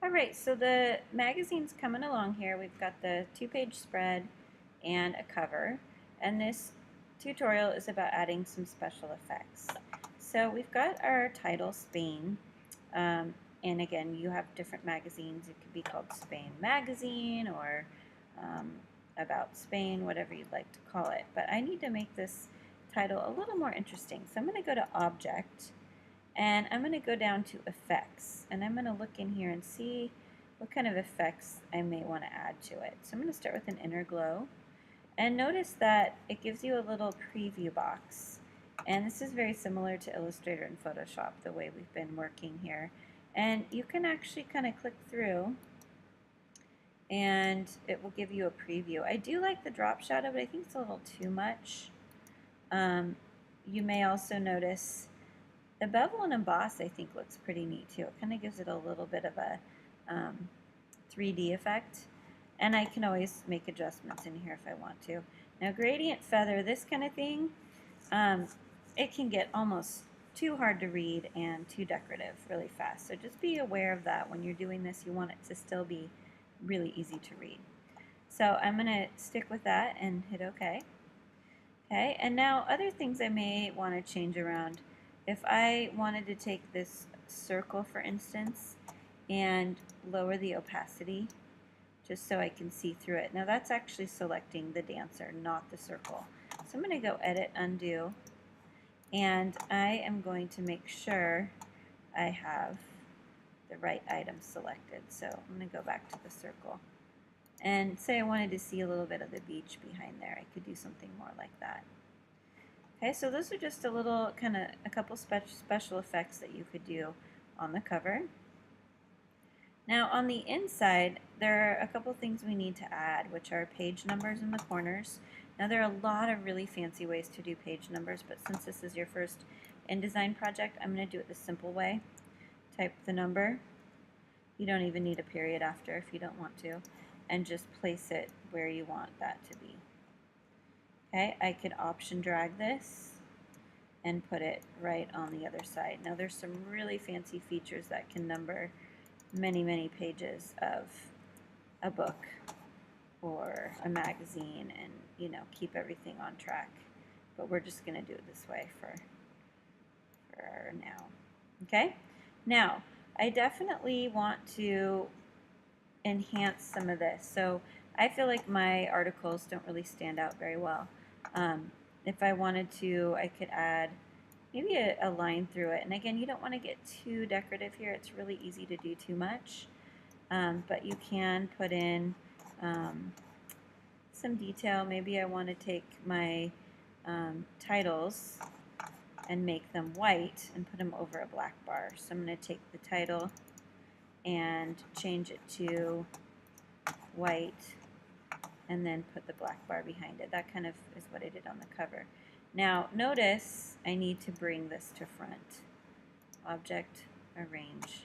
Alright, so the magazine's coming along here. We've got the 2-page spread and a cover, and this tutorial is about adding some special effects. So we've got our title, Spain, and again, you have different magazines. It could be called Spain Magazine or um, About Spain, whatever you'd like to call it. But I need to make this title a little more interesting. So I'm going to go to Object, and I'm going to go down to Effects, and I'm going to look in here and see what kind of effects I may want to add to it. So I'm going to start with an inner glow, and notice that it gives you a little preview box, and this is very similar to Illustrator and Photoshop, the way we've been working here. And you can actually kind of click through and it will give you a preview. I do like the drop shadow, but I think it's a little too much. You may also notice the bevel and emboss, I think, looks pretty neat too. It kind of gives it a little bit of a 3D effect. And I can always make adjustments in here if I want to. Now, gradient feather, this kind of thing, it can get almost too hard to read and too decorative really fast. So just be aware of that when you're doing this. You want it to still be really easy to read. So I'm going to stick with that and hit OK. Okay, and now other things I may want to change around. If I wanted to take this circle, for instance, and lower the opacity just so I can see through it. Now that's actually selecting the dancer, not the circle. So I'm going to go Edit, Undo, and I am going to make sure I have the right item selected. So I'm going to go back to the circle. And say I wanted to see a little bit of the beach behind there. I could do something more like that. Okay, so those are just a couple special effects that you could do on the cover. Now on the inside, there are a couple things we need to add, which are page numbers in the corners. Now there are a lot of really fancy ways to do page numbers, but since this is your first InDesign project, I'm going to do it the simple way. Type the number. You don't even need a period after if you don't want to, and just place it where you want that to be. Okay, I could option drag this and put it right on the other side. Now there's some really fancy features that can number many pages of a book or a magazine and, you know, keep everything on track. But we're just going to do it this way for now. Okay? Now, I definitely want to enhance some of this. So I feel like my articles don't really stand out very well. If I wanted to, I could add maybe a line through it. And again, you don't want to get too decorative here. It's really easy to do too much. But you can put in some detail. Maybe I want to take my titles and make them white and put them over a black bar. So I'm going to take the title and change it to white and then put the black bar behind it. That kind of is what I did on the cover. Now notice I need to bring this to front. Object, Arrange,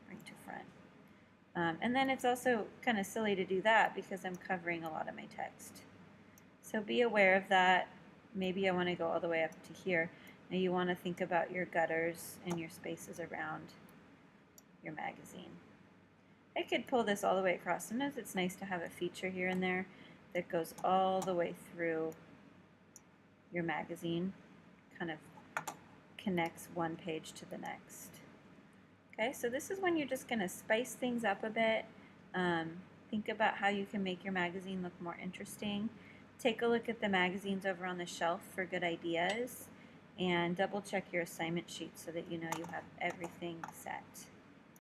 bring to front. And then it's also kind of silly to do that because I'm covering a lot of my text. So be aware of that. Maybe I want to go all the way up to here. Now you want to think about your gutters and your spaces around your magazine. I could pull this all the way across. Sometimes it's nice to have a feature here and there that goes all the way through your magazine, kind of connects one page to the next. Okay, so this is when you're just going to spice things up a bit. Think about how you can make your magazine look more interesting. Take a look at the magazines over on the shelf for good ideas, and double check your assignment sheet so that you know you have everything set.